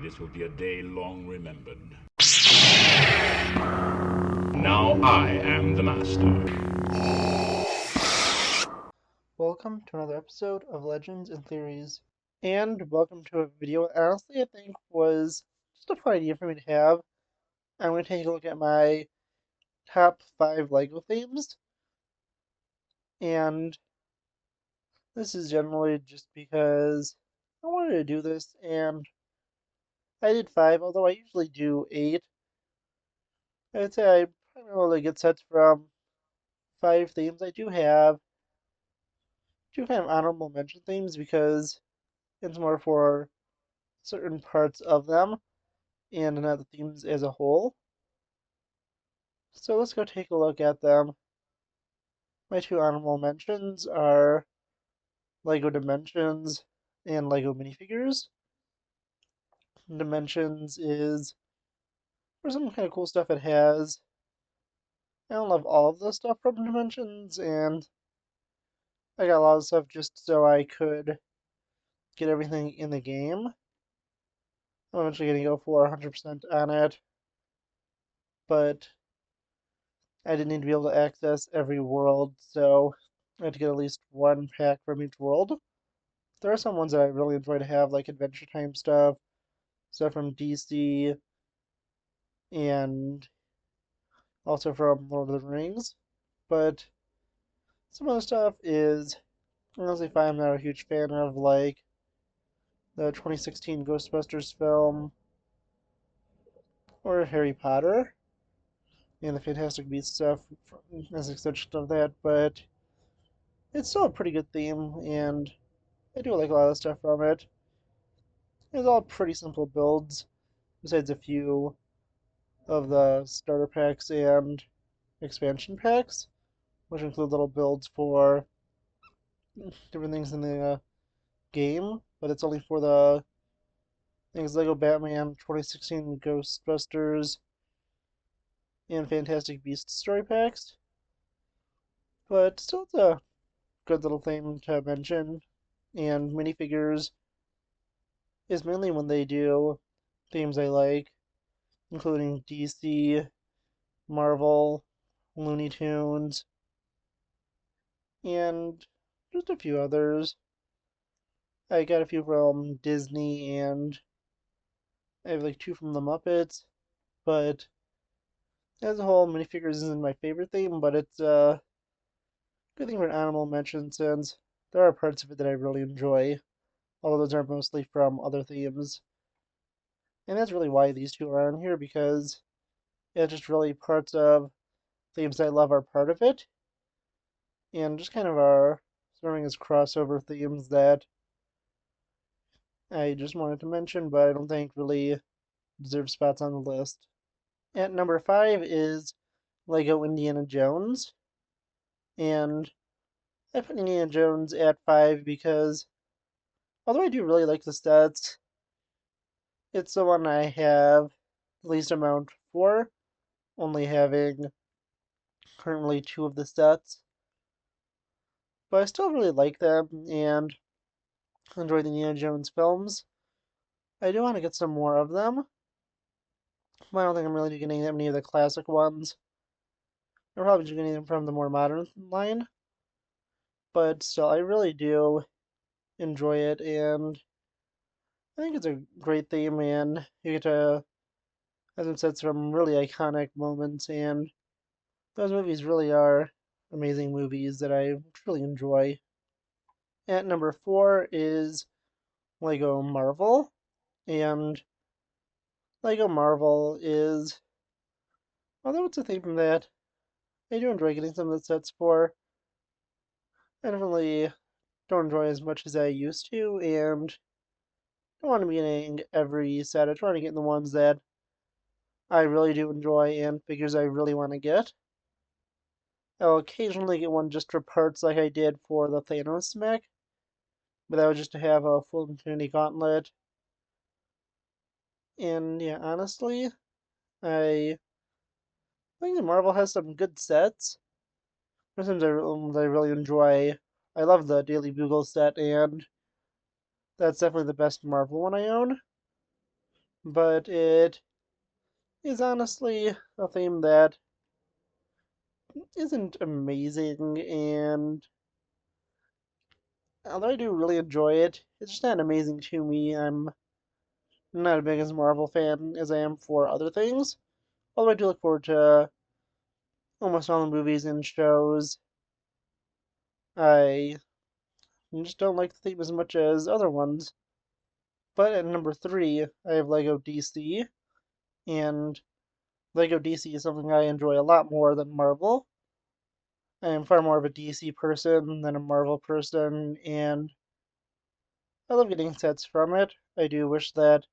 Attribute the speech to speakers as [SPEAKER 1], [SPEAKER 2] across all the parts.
[SPEAKER 1] This will be a day long remembered. Now I am the master.
[SPEAKER 2] Welcome to another episode of Legends and Theories. And welcome to a video honestly I think was just a fun idea for me to have. I'm going to take a look at my top 5 LEGO themes. And this is generally just because I wanted to do this and I did 5, although I usually do 8. I'd say I primarily get sets from 5 themes. I do have 2 kind of honorable mention themes because it's more for certain parts of them and not the themes as a whole. So let's go take a look at them. My 2 honorable mentions are LEGO Dimensions and LEGO minifigures. Dimensions is for some kind of cool stuff it has. I don't love all of the stuff from Dimensions, and I got a lot of stuff just so I could get everything in the game. I'm eventually going to go for 100% on it, but I didn't need to be able to access every world, so I had to get at least one pack from each world. There are some ones that I really enjoy to have, like Adventure Time stuff from DC, and also from Lord of the Rings. But some other stuff is honestly fine. I'm not a huge fan of, like the 2016 Ghostbusters film or Harry Potter and the Fantastic Beasts stuff as an extension of that. But it's still a pretty good theme, and I do like a lot of stuff from it. It's all pretty simple builds, besides a few of the starter packs and expansion packs, which include little builds for different things in the game, but it's only for the things Lego Batman 2016 Ghostbusters and Fantastic Beasts story packs. But still, it's a good little thing to mention. And minifigures is mainly when they do themes I like, including DC, Marvel, Looney Tunes, and just a few others. I got a few from Disney, and I have like 2 from the Muppets, but as a whole, minifigures isn't my favorite theme, but it's a good thing for an animal mention since there are parts of it that I really enjoy, although those are mostly from other themes. And that's really why these 2 are on here, because it's just really parts of themes I love are part of it, and just kind of are serving as crossover themes that I just wanted to mention, but I don't think really deserve spots on the list. At number 5 is Lego Indiana Jones, and I put Indiana Jones at 5 because although I do really like the stats, it's the one I have the least amount for, only having currently 2 of the sets. But I still really like them and enjoy the Indiana Jones films. I do want to get some more of them, but I don't think I'm really getting that many of the classic ones. I'm probably just getting them from the more modern line, but still, I really do enjoy it, and I think it's a great theme, and you get to, as it said, some really iconic moments, and those movies really are amazing movies that I truly enjoy. At number 4 is Lego Marvel, and Lego Marvel is, although it's a theme that I do enjoy getting some of the sets for, I definitely don't enjoy as much as I used to, and don't want to be getting every set. I try to get the ones that I really do enjoy and figures I really want to get. I'll occasionally get one just for parts like I did for the Thanos mech, but that was just to have a full Infinity Gauntlet. And yeah, honestly, I think that Marvel has some good sets. Sometimes I really enjoy. I love the Daily Bugle set, and that's definitely the best Marvel one I own. but it is honestly a theme that isn't amazing, and although I do really enjoy it, it's just not amazing to me. I'm not as big as Marvel fan as I am for other things, although I do look forward to almost all the movies and shows. I just don't like the theme as much as other ones. But at number three, I have Lego DC, and Lego DC is something I enjoy a lot more than Marvel. I am far more of a DC person than a Marvel person, and I love getting sets from it. I do wish that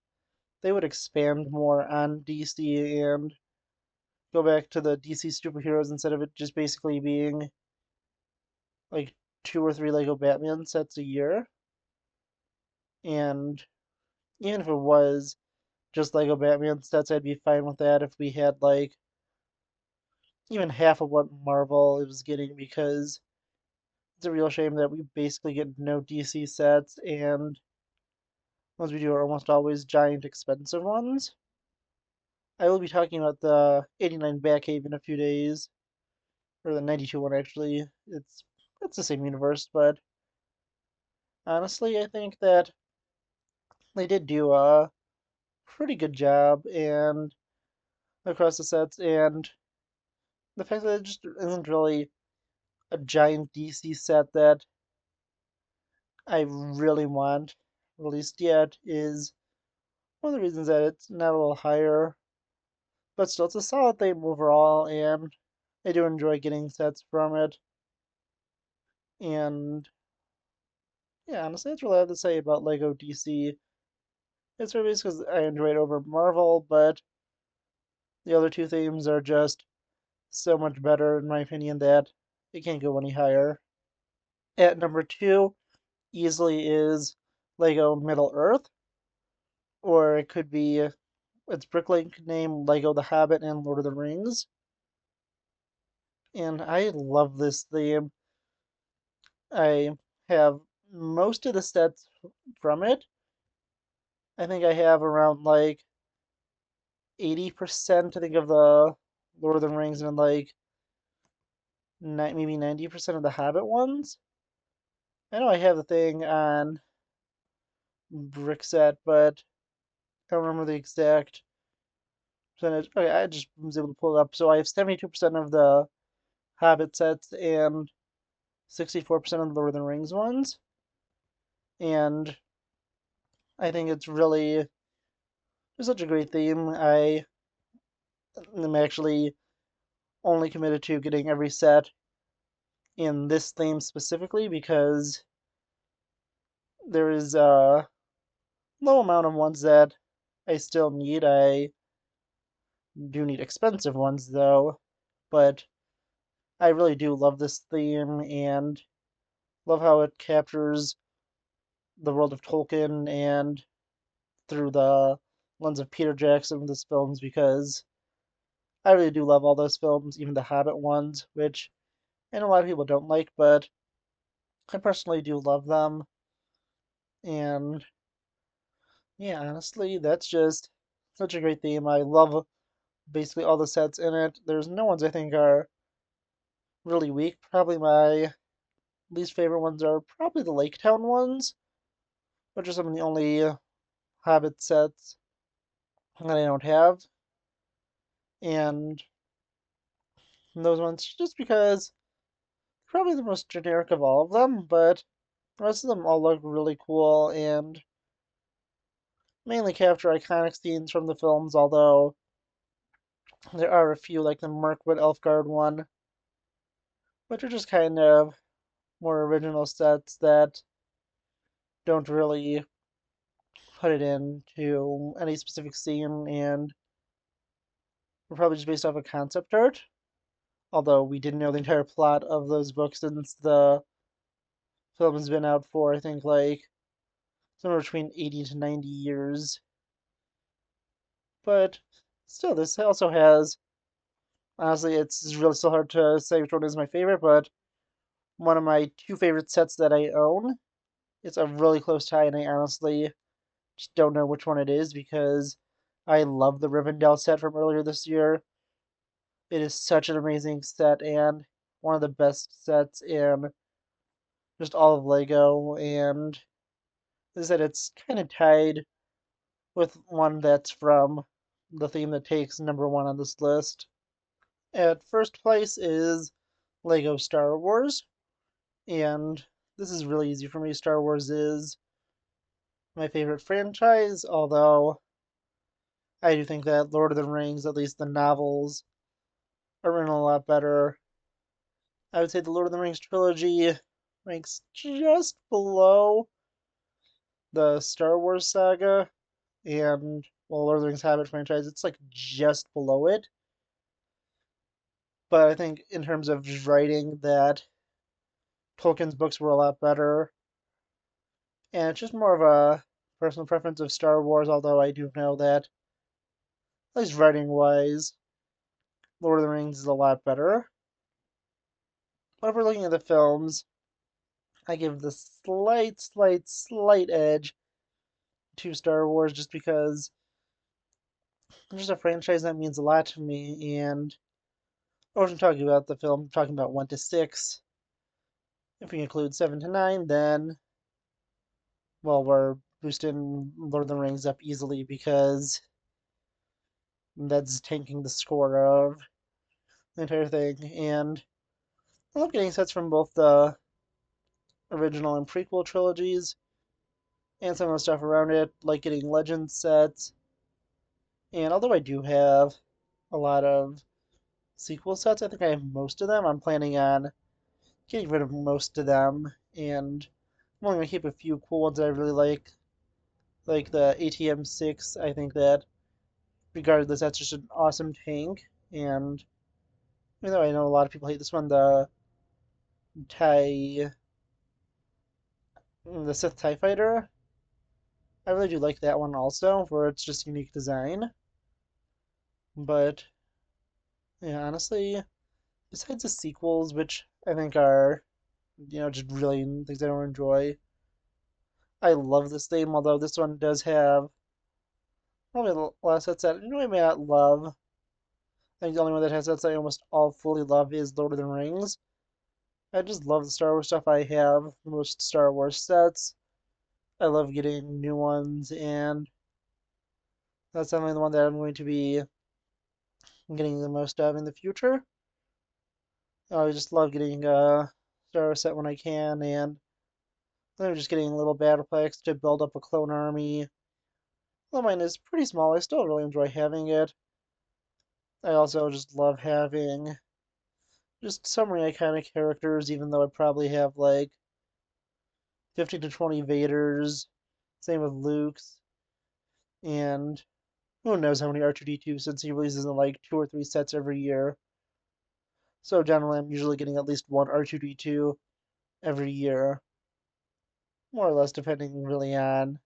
[SPEAKER 2] they would expand more on DC and go back to the DC superheroes instead of it just basically being like two or three Lego Batman sets a year. And even if it was just Lego Batman sets, I'd be fine with that if we had like even half of what Marvel was getting, because it's a real shame that we basically get no DC sets, and ones we do are almost always giant expensive ones. I will be talking about the 89 Batcave in a few days, or the 92 one actually. It's the same universe, but honestly, I think that they did do a pretty good job and across the sets, and the fact that it just isn't really a giant DC set that I really want released yet is one of the reasons that it's not a little higher. But still, it's a solid theme overall, and I do enjoy getting sets from it. And yeah, honestly, that's really all I have to say about Lego DC. It's really because I enjoy it over Marvel, but the other two themes are just so much better, in my opinion, that it can't go any higher. At number two, easily is Lego Middle Earth, or it could be its Bricklink name, Lego The Hobbit and Lord of the Rings. And I love this theme. I have most of the sets from it. I think I have around like 80%, I think, of the Lord of the Rings and like maybe 90% of the Hobbit ones. I know I have the thing on Brickset, but I don't remember the exact percentage. Okay, I just was able to pull it up. So I have 72% of the Hobbit sets and 64% of the Lord of the Rings ones. And I think it's such a great theme. I am actually only committed to getting every set in this theme specifically because there is a low amount of ones that I still need. I do need expensive ones though, but I really do love this theme and love how it captures the world of Tolkien and through the lens of Peter Jackson with his films, because I really do love all those films, even the Hobbit ones, which I know a lot of people don't like, but I personally do love them. And yeah, honestly, that's just such a great theme. I love basically all the sets in it. There's no ones I think are really weak. Probably my least favorite ones are probably the Lake Town ones, which are some of the only Hobbit sets that I don't have. And those ones, just because probably the most generic of all of them, but the rest of them all look really cool and mainly capture iconic scenes from the films, although there are a few, like the Mirkwood Elfguard one, which are just kind of more original sets that don't really put it into any specific scene and were probably just based off of concept art. Although we didn't know the entire plot of those books since the film has been out for, I think, like somewhere between 80 to 90 years. But still, this also has, honestly, it's really still hard to say which one is my favorite, but one of my two favorite sets that I own. It's a really close tie, and I honestly just don't know which one it is because I love the Rivendell set from earlier this year. It is such an amazing set and one of the best sets in just all of Lego. And as I said, it's kind of tied with one that's from the theme that takes number one on this list. At first place is Lego Star Wars, and this is really easy for me. Star Wars is my favorite franchise, although I do think that Lord of the Rings, at least the novels, are written a lot better. I would say the Lord of the Rings trilogy ranks just below the Star Wars saga, and well, Lord of the Rings Hobbit franchise, it's like just below it. But I think in terms of just writing, that Tolkien's books were a lot better, and it's just more of a personal preference of Star Wars. Although I do know that, at least writing wise, Lord of the Rings is a lot better. But if we're looking at the films, I give the slight edge to Star Wars just because it's just a franchise that means a lot to me. And I wasn't talking about the film, I'm talking about 1 to 6. If we include 7 to 9, then, well, we're boosting Lord of the Rings up easily because that's tanking the score of the entire thing. And I love getting sets from both the original and prequel trilogies and some of the stuff around it, like getting Legend sets. And although I do have a lot of sequel sets, I think I have most of them. I'm planning on getting rid of most of them, and I'm only going to keep a few cool ones that I really like the ATM-6. I think that, regardless, that's just an awesome tank. And even though I know a lot of people hate this one, TIE, the Sith TIE Fighter, I really do like that one also, for its just unique design. But yeah, honestly, besides the sequels, which I think are, just really things I don't enjoy, I love this theme, although this one does have probably a lot of sets that I may not love. I think the only one that has sets I almost all fully love is Lord of the Rings. I just love the Star Wars stuff. I have most Star Wars sets. I love getting new ones, and that's definitely the one that I'm going to be getting the most of in the future. I just love getting a Star Wars set when I can, and then I'm just getting little battle packs to build up a clone army. Well, mine is pretty small. I still really enjoy having it. I also just love having just so many iconic characters, even though I probably have like 15 to 20 Vaders. Same with Luke's. And who knows how many R2D2 since he releases in like 2 or 3 sets every year. So generally, I'm usually getting at least one R2D2 every year, more or less, depending really on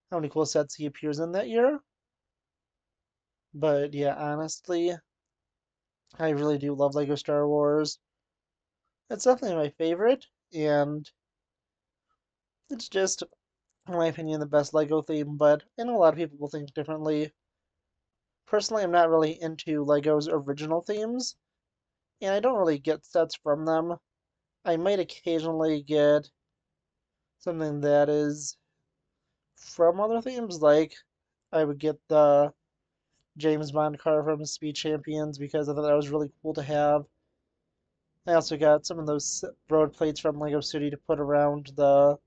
[SPEAKER 2] how many cool sets he appears in that year. But yeah, honestly, I really do love Lego Star Wars. It's definitely my favorite, and it's just, in my opinion, the best Lego theme, but I know a lot of people will think differently. Personally, I'm not really into Lego's original themes, and I don't really get sets from them. I might occasionally get something that is from other themes, like I would get the James Bond car from Speed Champions because I thought that was really cool to have. I also got some of those road plates from Lego City to put around the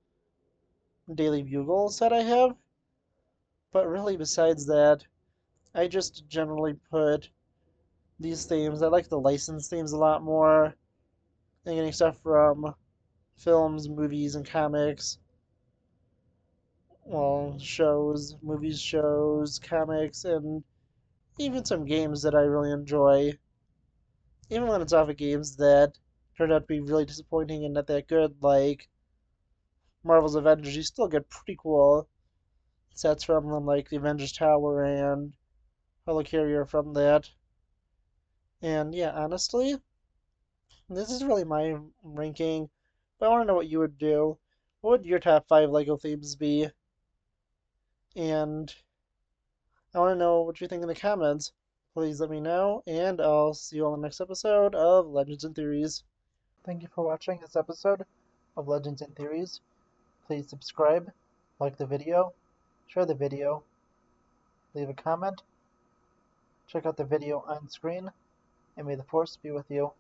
[SPEAKER 2] Daily Bugle set I have. But really, besides that, I just generally put these themes. I like the licensed themes a lot more than getting stuff from films, movies, and comics. Well, shows, movies, shows, comics, and even some games that I really enjoy. Even when it's off of games that turned out to be really disappointing and not that good, like Marvel's Avengers, you still get pretty cool sets from them, like the Avengers Tower and Helicarrier from that. And yeah, honestly, this is really my ranking, but I want to know what you would do. What would your top 5 Lego themes be? And I want to know what you think in the comments. Please let me know, and I'll see you on the next episode of Legends and Theories. Thank you for watching this episode of Legends and Theories. Please subscribe, like the video, share the video, leave a comment, check out the video on screen, and may the Force be with you.